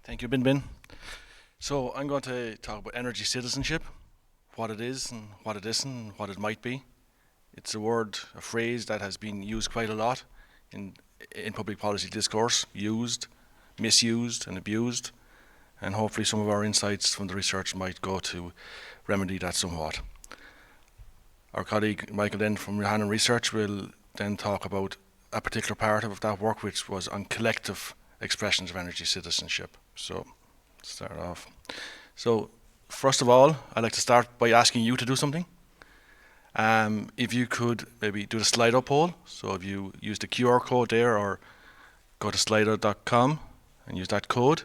Thank you, Bin Bin. So I'm going to talk about energy citizenship, what it is and what it isn't and what it might be. It's a word, a phrase that has been used quite a lot in in public policy discourse, used, misused and abused, and hopefully some of our insights from the research might go to remedy that somewhat. Our colleague Michael then from Johanna Research will then talk about a particular part of that work which was on collective expressions of energy citizenship. So, start off. So, first of all, I'd like to start by asking you to do something. If you could maybe do the Slido poll. So, if you use the QR code there or go to slido.com and use that code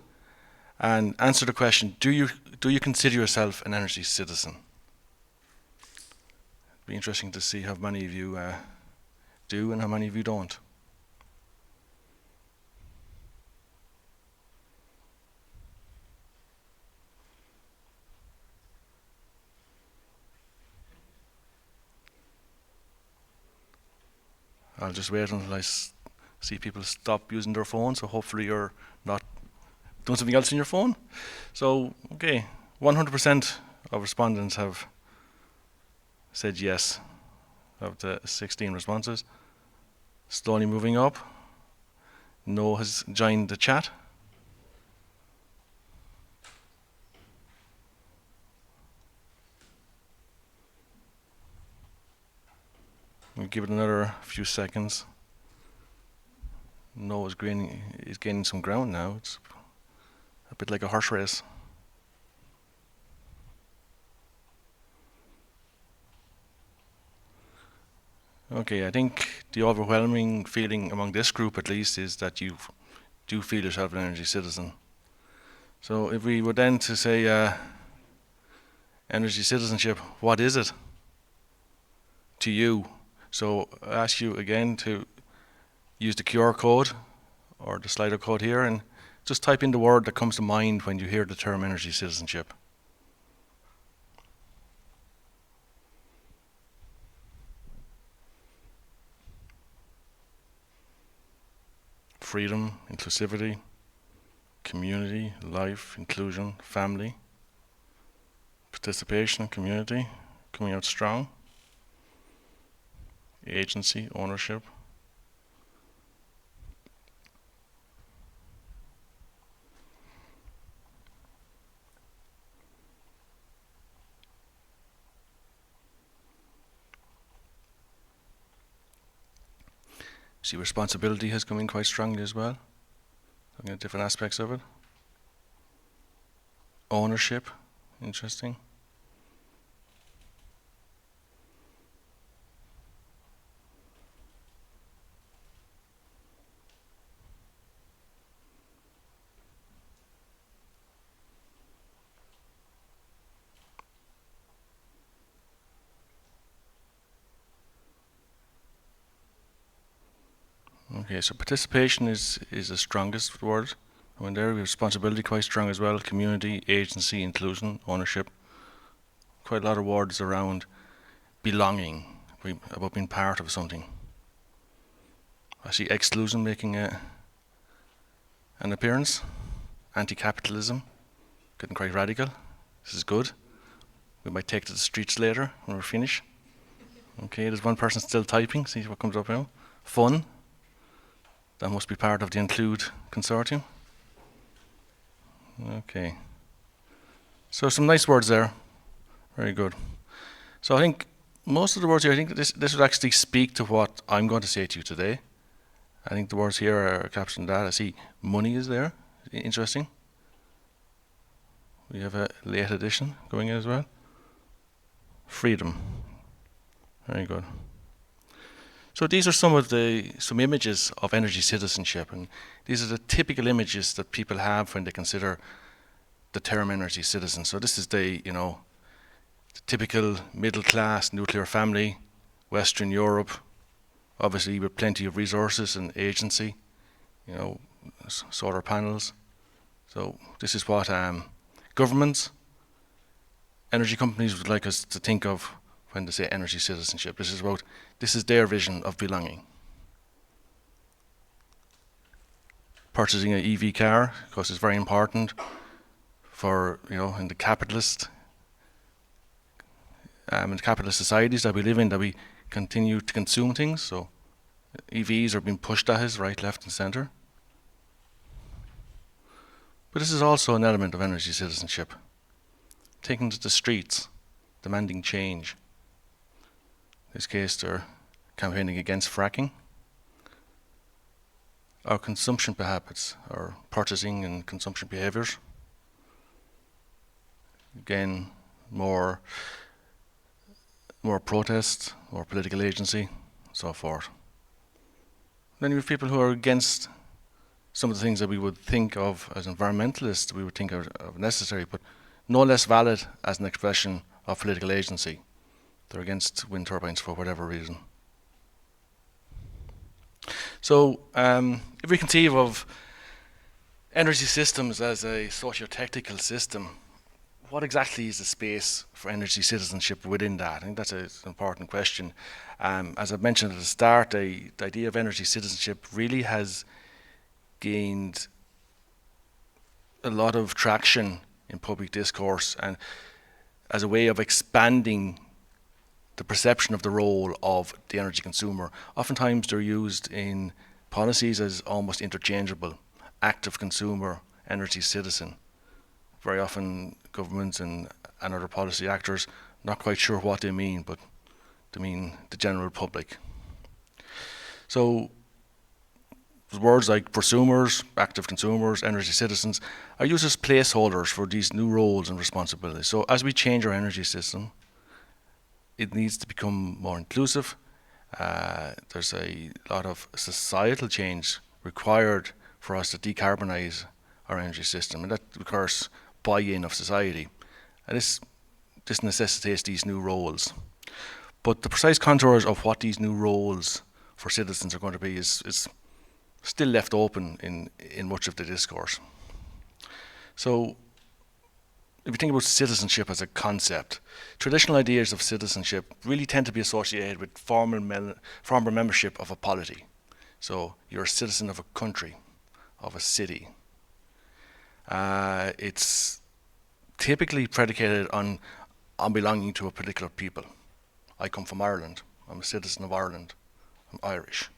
and answer the question: Do you consider yourself an energy citizen? It'd be interesting to see how many of you do and how many of you don't. I'll just wait until I see people stop using their phone, so hopefully you're not doing something else on your phone. So, okay, 100% of respondents have said yes of the 16 responses. Slowly moving up. No has joined the chat. We'll give it another few seconds. No is gaining some ground now. It's a bit like a horse race. Okay, I think the overwhelming feeling among this group at least is that you do feel yourself an energy citizen. So if we were then to say energy citizenship, what is it to you? So I ask you again to use the QR code or the Slido code here and just type in the word that comes to mind when you hear the term energy citizenship. Freedom, inclusivity, community, life, inclusion, family, participation, community, coming out strong, agency, ownership. See, responsibility has come in quite strongly as well, looking at different aspects of it. Ownership, interesting. Okay, so participation is the strongest word. When there, we have responsibility quite strong as well. Community, agency, inclusion, ownership. Quite a lot of words around belonging, about being part of something. I see exclusion making an appearance. Anti-capitalism, getting quite radical. This is good. We might take to the streets later when we're finished. Okay, there's one person still typing. See what comes up now. Fun. That must be part of the ENCLUDE consortium. Okay. So some nice words there. Very good. So I think most of the words here, I think this would actually speak to what I'm going to say to you today. I think the words here are capturing that. I see money is there. Interesting. We have a late edition going in as well. Freedom. Very good. So these are some images of energy citizenship, and these are the typical images that people have when they consider the term energy citizen. So this is the typical middle class nuclear family, Western Europe, obviously with plenty of resources and agency, solar panels. So this is what governments, energy companies would like us to think of when they say energy citizenship. This is their vision of belonging. purchasing an EV car, because it's very important for, in the capitalist societies that we live in, that we continue to consume things. So EVs are being pushed at us right, left and centre. But this is also an element of energy citizenship. Taking to the streets, demanding change. In this case, they're campaigning against fracking. Our consumption habits, our purchasing and consumption behaviours. Again, more protests, more political agency, so forth. Then you have people who are against some of the things that we would think of as environmentalists, we would think of necessary, but no less valid as an expression of political agency. They're against wind turbines for whatever reason. So, if we conceive of energy systems as a socio-technical system, what exactly is the space for energy citizenship within that? I think that's an important question. As I mentioned at the start, the idea of energy citizenship really has gained a lot of traction in public discourse, and as a way of expanding the perception of the role of the energy consumer. Oftentimes they're used in policies as almost interchangeable: active consumer, energy citizen. Very often governments and other policy actors not quite sure what they mean, but they mean the general public. So words like prosumers, active consumers, energy citizens are used as placeholders for these new roles and responsibilities. So as we change our energy system, it needs to become more inclusive. There's a lot of societal change required for us to decarbonise our energy system, and that requires buy-in of society. And this necessitates these new roles. But the precise contours of what these new roles for citizens are going to be is still left open in much of the discourse. So if you think about citizenship as a concept, traditional ideas of citizenship really tend to be associated with formal membership of a polity. So you're a citizen of a country, of a city. It's typically predicated on belonging to a particular people. I come from Ireland. I'm a citizen of Ireland. I'm Irish.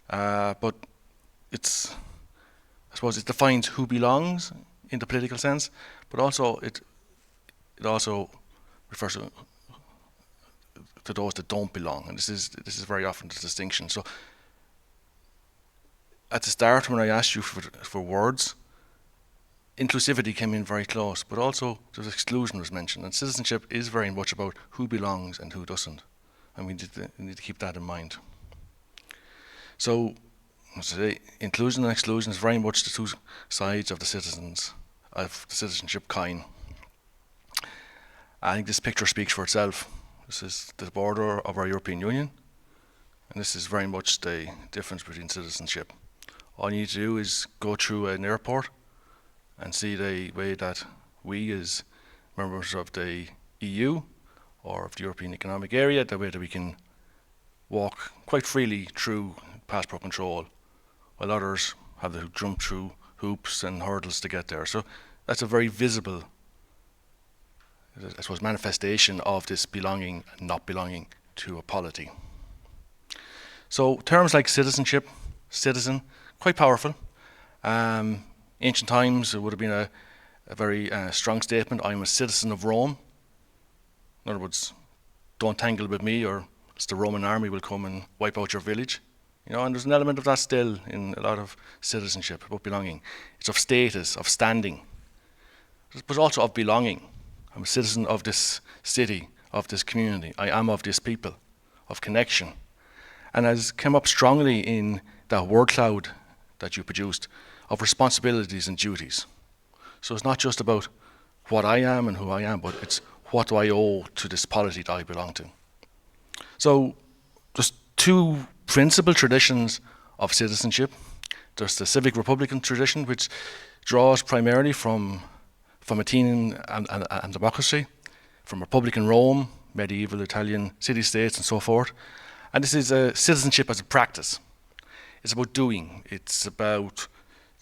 But I suppose it defines who belongs in the political sense, but also it also refers to those that don't belong, and this is very often the distinction. So at the start, when I asked you for words, inclusivity came in very close, but also there's exclusion was mentioned, and citizenship is very much about who belongs and who doesn't, and we need to keep that in mind. So, inclusion and exclusion is very much the two sides of the citizenship coin. I think this picture speaks for itself. This is the border of our European Union, and this is very much the difference between citizenship. All you need to do is go through an airport and see the way that we, as members of the EU or of the European Economic Area, the way that we can walk quite freely through passport control, while others have to jump through hoops and hurdles to get there. So that's a very visible, I suppose, manifestation of this belonging and not belonging to a polity. So terms like citizenship, citizen, quite powerful. Ancient times, it would have been a very strong statement: I'm a citizen of Rome. In other words, don't tangle with me, or else the Roman army will come and wipe out your village. And there's an element of that still in a lot of citizenship, about belonging. It's of status, of standing, but also of belonging. I'm a citizen of this city, of this community. I am of this people, of connection. And as came up strongly in that word cloud that you produced, of responsibilities and duties. So it's not just about what I am and who I am, but it's what do I owe to this polity that I belong to. So there's two principal traditions of citizenship. There's the civic republican tradition, which draws primarily from Athenian and democracy, from Republican Rome, medieval Italian city-states and so forth. And this is citizenship as a practice. It's about doing. It's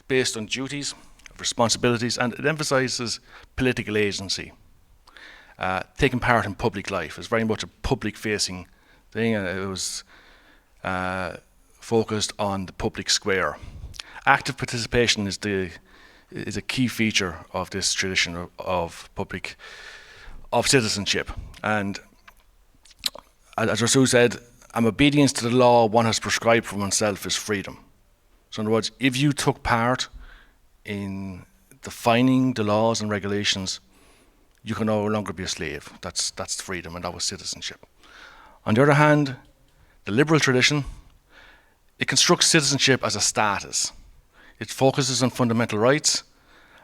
based on duties, responsibilities, and it emphasises political agency. Taking part in public life is very much a public-facing thing, and it was focused on the public square. Active participation is a key feature of this tradition of citizenship. And as Rousseau said, an obedience to the law one has prescribed for oneself is freedom. So in other words, if you took part in defining the laws and regulations, you can no longer be a slave. That's freedom, and that was citizenship. On the other hand, the liberal tradition, it constructs citizenship as a status. It focuses on fundamental rights.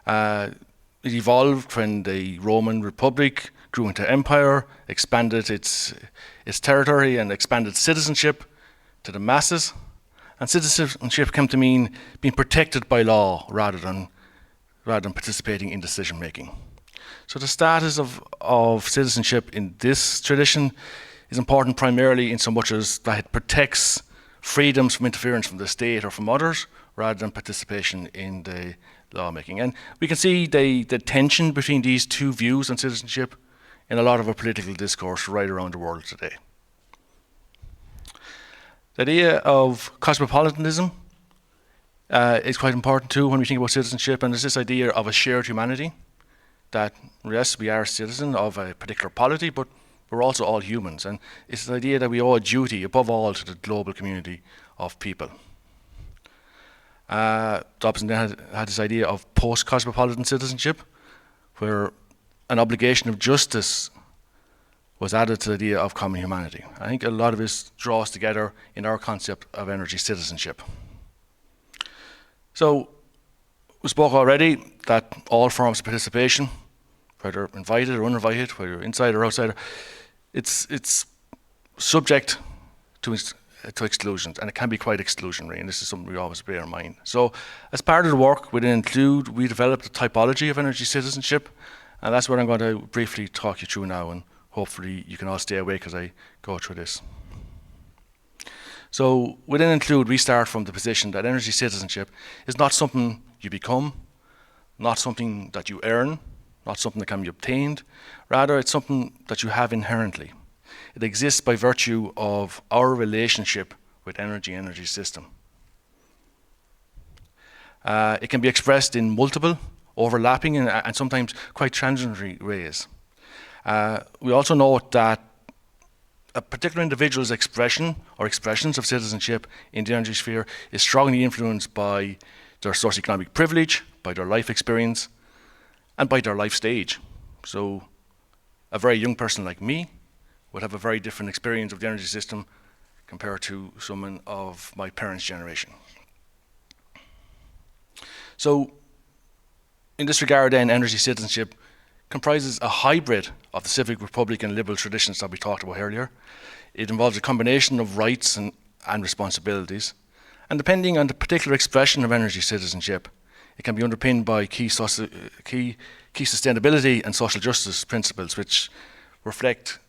It evolved when the Roman Republic grew into empire, expanded its territory, and expanded citizenship to the masses. And citizenship came to mean being protected by law rather than participating in decision making. So the status of citizenship in this tradition is important primarily in so much as that it protects freedoms from interference from the state or from others, rather than participation in the lawmaking. And we can see the tension between these two views on citizenship in a lot of our political discourse right around the world today. The idea of cosmopolitanism is quite important too when we think about citizenship, and there's this idea of a shared humanity, that yes, we are citizens of a particular polity, but we're also all humans, and it's the idea that we owe a duty above all to the global community of people. Dobson then had this idea of post-cosmopolitan citizenship, where an obligation of justice was added to the idea of common humanity. I think a lot of this draws together in our concept of energy citizenship. So, we spoke already that all forms of participation, whether invited or uninvited, whether you're inside or outside, it's subject to exclusions, and it can be quite exclusionary, and this is something we always bear in mind. So, as part of the work within ENCLUDE, we developed a typology of energy citizenship, and that's what I'm going to briefly talk you through now, and hopefully you can all stay awake as I go through this. So, within ENCLUDE, we start from the position that energy citizenship is not something you become, not something that you earn, not something that can be obtained. Rather, it's something that you have inherently. It exists by virtue of our relationship with energy system. It can be expressed in multiple, overlapping, and sometimes quite transitory ways. We also note that a particular individual's expression or expressions of citizenship in the energy sphere is strongly influenced by their socioeconomic privilege, by their life experience, and by their life stage. So a very young person like me would have a very different experience of the energy system compared to someone of my parents' generation. So in this regard then, energy citizenship comprises a hybrid of the civic, republican, liberal traditions that we talked about earlier. It involves a combination of rights and responsibilities. And depending on the particular expression of energy citizenship, it can be underpinned by key sustainability and social justice principles, which reflect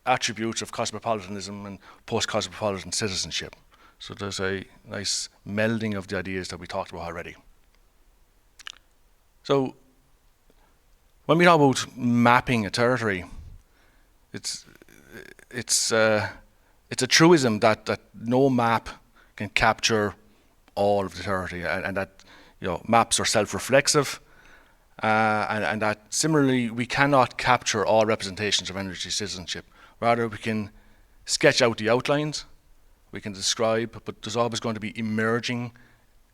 attributes of cosmopolitanism and post-cosmopolitan citizenship. So there's a nice melding of the ideas that we talked about already. So when we talk about mapping a territory, it's a truism that no map can capture all of the territory, and that maps are self-reflexive, and that similarly we cannot capture all representations of energy citizenship. Rather, we can sketch out the outlines, we can describe, but there's always going to be emerging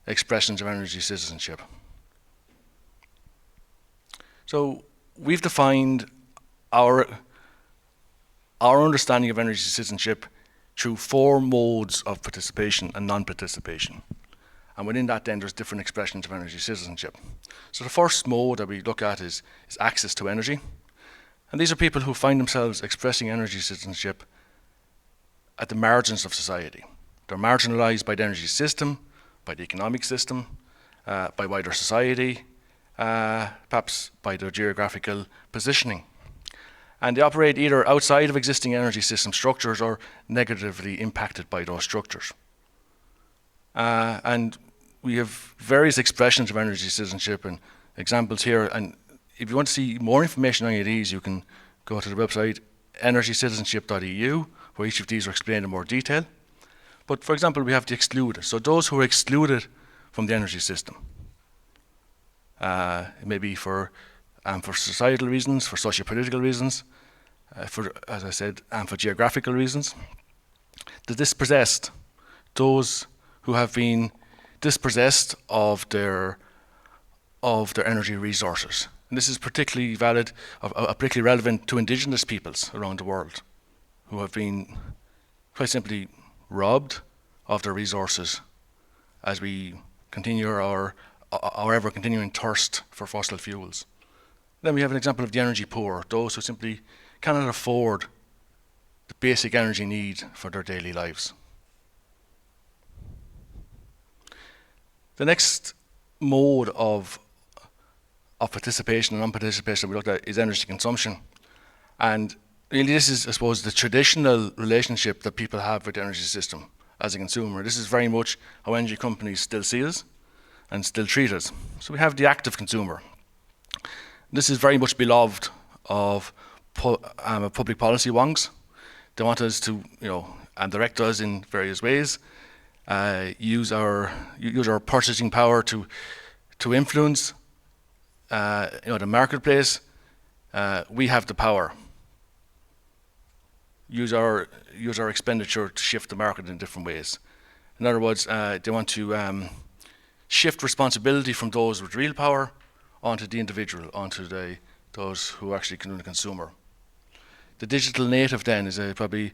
expressions of energy citizenship. So we've defined our understanding of energy citizenship through 4 modes of participation and non-participation. And within that then there's different expressions of energy citizenship. So the first mode that we look at is access to energy. And these are people who find themselves expressing energy citizenship at the margins of society. They're marginalized by the energy system, by the economic system, by wider society, perhaps by their geographical positioning. And they operate either outside of existing energy system structures or negatively impacted by those structures. And we have various expressions of energy citizenship and examples here. And if you want to see more information on any of these, you can go to the website energycitizenship.eu, where each of these are explained in more detail. But for example, we have the excluded. So those who are excluded from the energy system. It may be for societal reasons, for socio-political reasons, for, as I said, for geographical reasons. The dispossessed, those who have been dispossessed of their energy resources. And this is particularly valid, particularly relevant to indigenous peoples around the world, who have been quite simply robbed of their resources as we continue our ever continuing thirst for fossil fuels. Then we have an example of the energy poor, those who simply cannot afford the basic energy need for their daily lives. The next mode of participation and non-participation we looked at is energy consumption. And really this is, I suppose, the traditional relationship that people have with the energy system as a consumer. This is very much how energy companies still see us and still treat us. So we have the active consumer. This is very much beloved of public policy wonks. They want us to, and direct us in various ways, use our purchasing power to influence, the marketplace. We have the power. Use our expenditure to shift the market in different ways. In other words, they want to shift responsibility from those with real power onto the individual, onto those who actually can the consumer. The digital native then is probably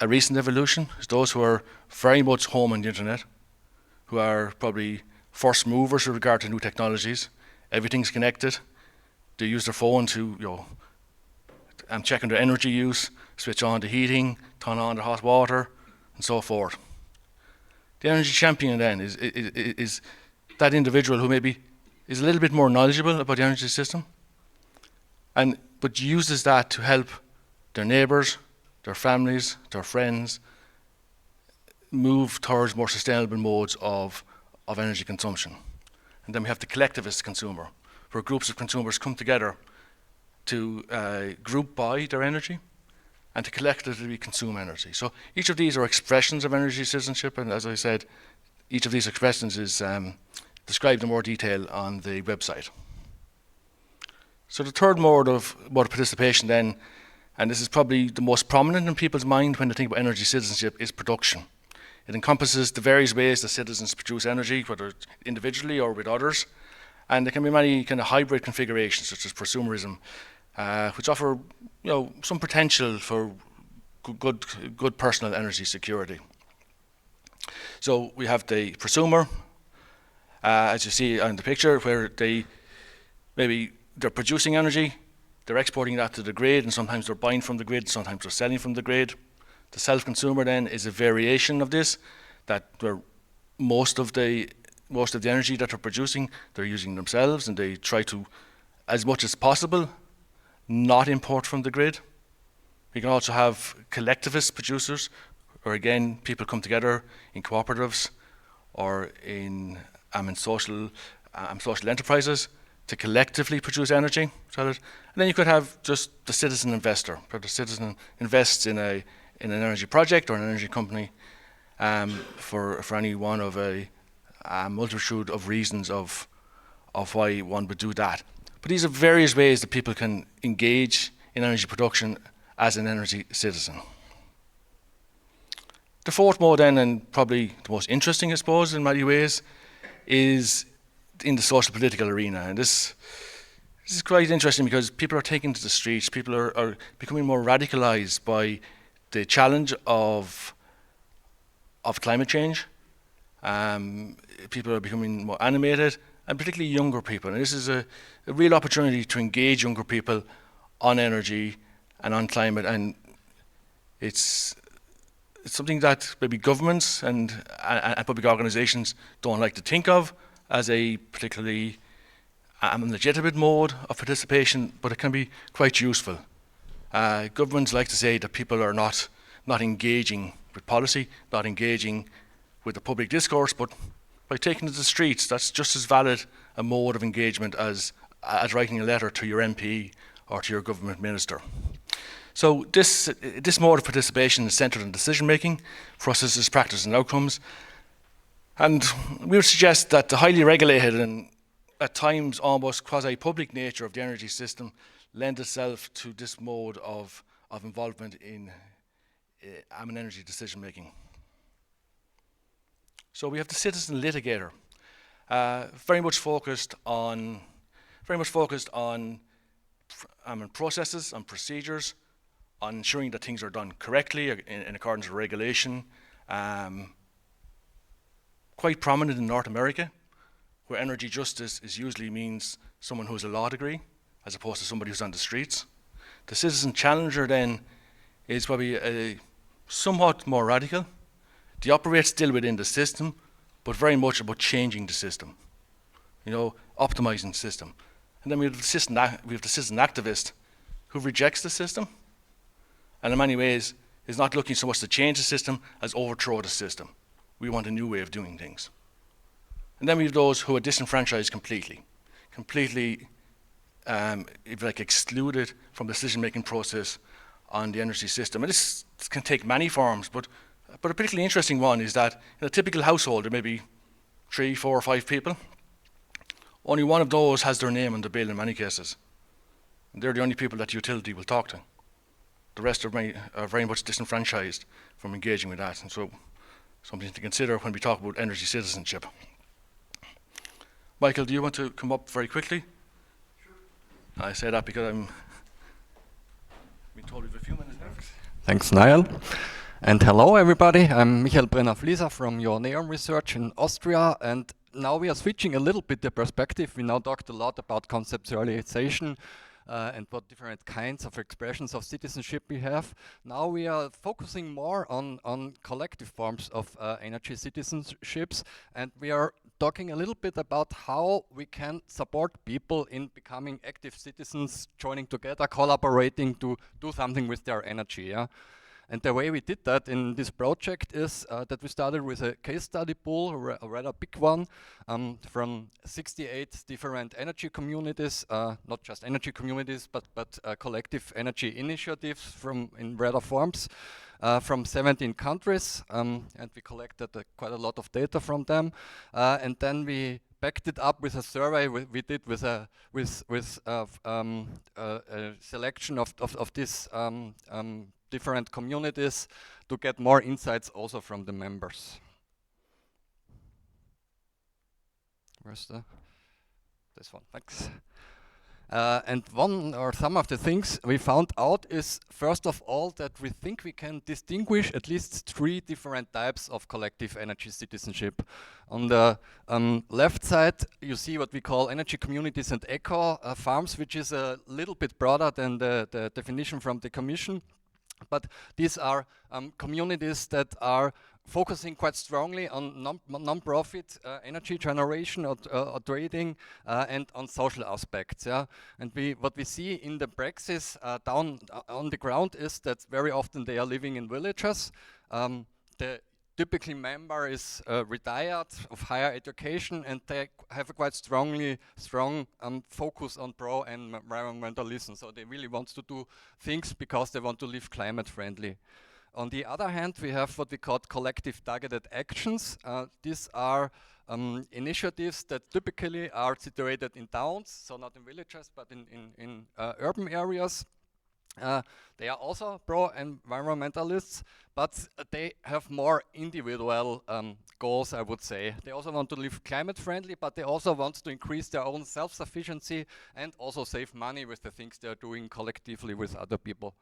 a recent evolution. It's those who are very much home on the internet, who are probably first movers with regard to new technologies. Everything's connected. They use their phone to, checking their energy use, switch on the heating, turn on the hot water, and so forth. The energy champion then is that individual who maybe is a little bit more knowledgeable about the energy system, but uses that to help their neighbours, their families, their friends move towards more sustainable modes of energy consumption. And then we have the collectivist consumer, where groups of consumers come together to group buy their energy and to collectively consume energy. So each of these are expressions of energy citizenship, and as I said, each of these expressions is described in more detail on the website. So the third mode of participation then, and this is probably the most prominent in people's mind when they think about energy citizenship, is production. It encompasses the various ways that citizens produce energy, whether individually or with others, and there can be many kind of hybrid configurations, such as prosumerism, which offer some potential for good personal energy security. So we have the prosumer, as you see on the picture, where they're producing energy, they're exporting that to the grid, and sometimes they're buying from the grid, sometimes they're selling from the grid. The self-consumer then is a variation of this, that most of the energy that they're producing, they're using themselves, and they try to, as much as possible, not import from the grid. We can also have collectivist producers, where again, people come together in cooperatives or in social enterprises to collectively produce energy. And then you could have just the citizen investor, where the citizen invests in an energy project or an energy company for any one of a multitude of reasons of why one would do that. But these are various ways that people can engage in energy production as an energy citizen. The fourth mode then, and probably the most interesting, I suppose, in many ways, is in the social political arena. And this is quite interesting because people are taking to the streets, people are becoming more radicalized by the challenge of climate change. People are becoming more animated, and particularly younger people. And this is a real opportunity to engage younger people on energy and on climate, and it's something that maybe governments and public organizations don't like to think of as a particularly legitimate mode of participation, but it can be quite useful. Governments like to say that people are not engaging with policy, not engaging with the public discourse, but by taking to the streets, that's just as valid a mode of engagement as writing a letter to your MP or to your government minister. So this mode of participation is centred on decision making, processes, practice and outcomes. And we would suggest that the highly regulated and at times almost quasi-public nature of the energy system lend itself to this mode of involvement in energy decision making. So we have the citizen litigator, very much focused on processes, on procedures, on ensuring that things are done correctly in accordance with regulation. Quite prominent in North America, where energy justice usually means someone who has a law degree, as opposed to somebody who's on the streets. The citizen challenger then is probably somewhat more radical. They operate still within the system, but very much about changing the system, optimizing the system. And then we have the citizen activist who rejects the system, and in many ways is not looking so much to change the system as overthrow the system. We want a new way of doing things. And then we have those who are disenfranchised completely, if like excluded from the decision-making process on the energy system. And this can take many forms, but a particularly interesting one is that in a typical household, there may be 3, 4, or 5 people. Only one of those has their name on the bill in many cases. And they're the only people that the utility will talk to. The rest are very much disenfranchised from engaging with that. And so something to consider when we talk about energy citizenship. Michael, do you want to come up very quickly? Sure. I say that because I'm being told we have a few minutes left. Thanks, Niall. And hello, everybody. I'm Michael Brenner-Flieser from your NEOM research in Austria. And now we are switching a little bit the perspective. We now talked a lot about conceptualization and what different kinds of expressions of citizenship we have. Now we are focusing more on collective forms of energy citizenships, and we are talking a little bit about how we can support people in becoming active citizens, joining together, collaborating to do something with their energy. Yeah? And the way we did that in this project is that we started with a case study pool, a rather big one, from 68 different energy communities, not just energy communities, but collective energy initiatives in rather forms, from 17 countries, and we collected quite a lot of data from them, and then we backed it up with a survey we did with a selection of these different communities to get more insights also from the members. Where's this one? Thanks. And one or some of the things we found out is, first of all, that we think we can distinguish at least 3 different types of collective energy citizenship. On the left side, you see what we call energy communities and eco farms, which is a little bit broader than the definition from the Commission. But these are communities that are focusing quite strongly on non-profit energy generation or trading and on social aspects. Yeah? And what we see in the praxis down on the ground is that very often they are living in villages. The typically member is retired, of higher education, and they have a quite strong focus on pro-environmentalism. So they really want to do things because they want to live climate friendly. On the other hand, we have what we call collective targeted actions. These are initiatives that typically are situated in towns, so not in villages, but in urban areas. They are also pro-environmentalists, but they have more individual goals, I would say. They also want to live climate friendly, but they also want to increase their own self-sufficiency and also save money with the things they're doing collectively with other people.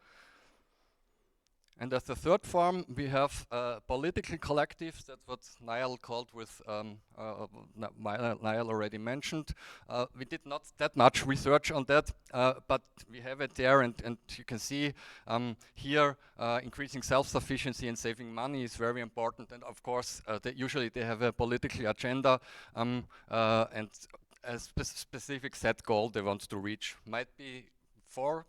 And as the third form, we have political collectives. That's what Niall called with, Niall already mentioned. We did not that much research on that, but we have it there, and you can see here increasing self-sufficiency and saving money is very important. And of course, usually they have a political agenda and a specific set goal they want to reach. Might be for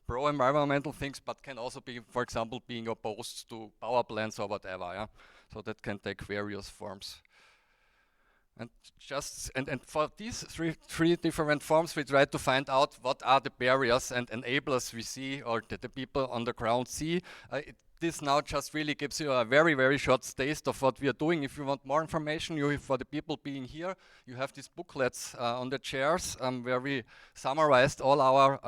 pro-environmental things, but can also be, for example, being opposed to power plants or whatever. Yeah, so that can take various forms. And for these three different forms, we try to find out what are the barriers and enablers we see, or that the people on the ground see. This now just really gives you a very, very short taste of what we are doing. If you want more information, for the people being here, you have these booklets on the chairs where we summarized all our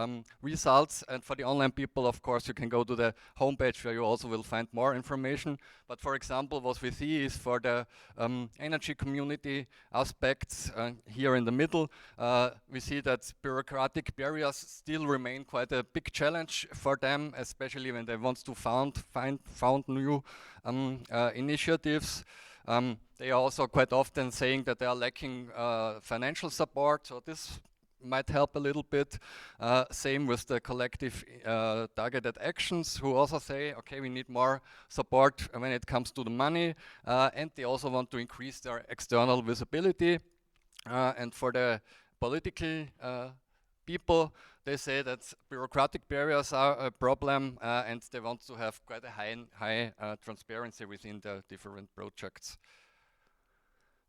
results. And for the online people, of course, you can go to the homepage where you also will find more information. But for example, what we see is for the energy community aspects here in the middle, we see that bureaucratic barriers still remain quite a big challenge for them, especially when they want to found new initiatives. They are also quite often saying that they are lacking financial support, so this might help a little bit. Same with the collective targeted actions, who also say, okay, we need more support when it comes to the money, and they also want to increase their external visibility. And for the political people, they say that bureaucratic barriers are a problem, and they want to have quite a high transparency within the different projects.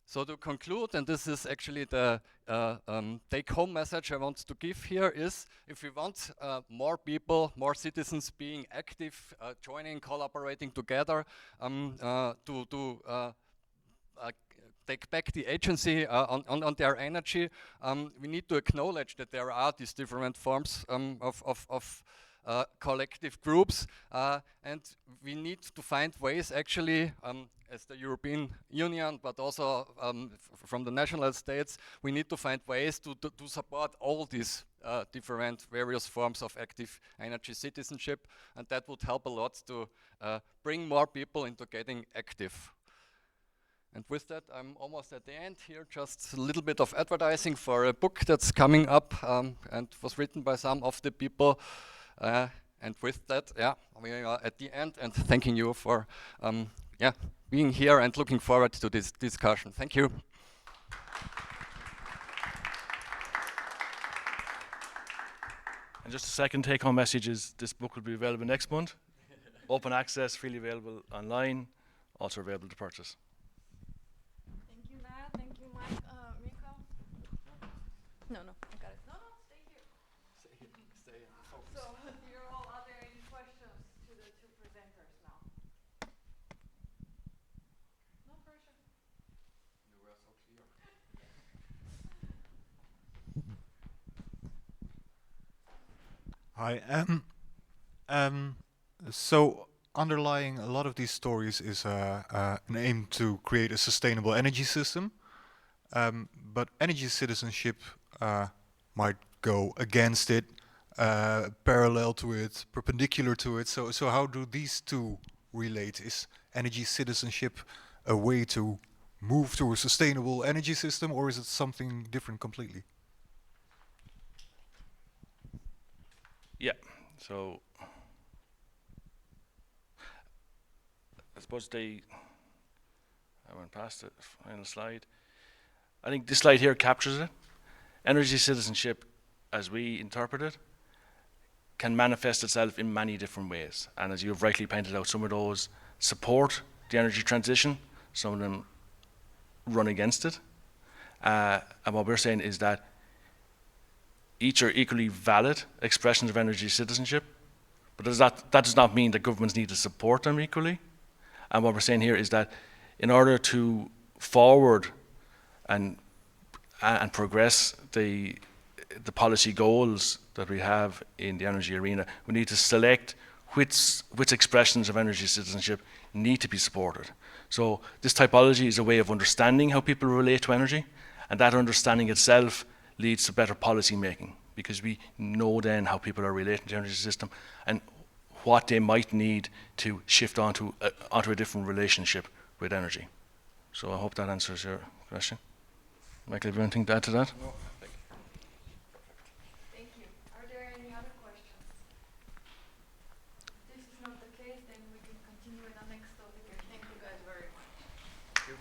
So to conclude, and this is actually the take-home message I want to give here, is if we want more people, more citizens being active, joining, collaborating together to take back the agency on their energy, we need to acknowledge that there are these different forms of collective groups, and we need to find ways actually, as the European Union, but also from the national states, we need to find ways to support all these different various forms of active energy citizenship, and that would help a lot to bring more people into getting active. And with that, I'm almost at the end here. Just a little bit of advertising for a book that's coming up and was written by some of the people. And with that, yeah, we are at the end, and thanking you for being here and looking forward to this discussion. Thank you. And just a second take-home message is this book will be available next month. Open access, freely available online, also available to purchase. No, I got it. No, stay here. Stay and focus. So, dear all, are there any questions to the two presenters now? No pressure. You were so clear. Hi. So underlying a lot of these stories is an aim to create a sustainable energy system. But energy citizenship might go against it, parallel to it, perpendicular to it. So how do these two relate? Is energy citizenship a way to move to a sustainable energy system, or is it something different completely? Yeah, so I suppose I went past the final slide. I think this slide here captures it. Energy citizenship, as we interpret it, can manifest itself in many different ways. And as you've rightly pointed out, some of those support the energy transition, some of them run against it. And what we're saying is that each are equally valid expressions of energy citizenship, but that does not mean that governments need to support them equally. And what we're saying here is that in order to forward and progress the policy goals that we have in the energy arena, we need to select which expressions of energy citizenship need to be supported. So this typology is a way of understanding how people relate to energy, and that understanding itself leads to better policy making, because we know then how people are relating to the energy system and what they might need to shift onto a different relationship with energy. So I hope that answers your question. Michael, have you anything to add to that? No. Thank you. Are there any other questions? If this is not the case, then we can continue with the next topic. Thank you guys very much. Thank you.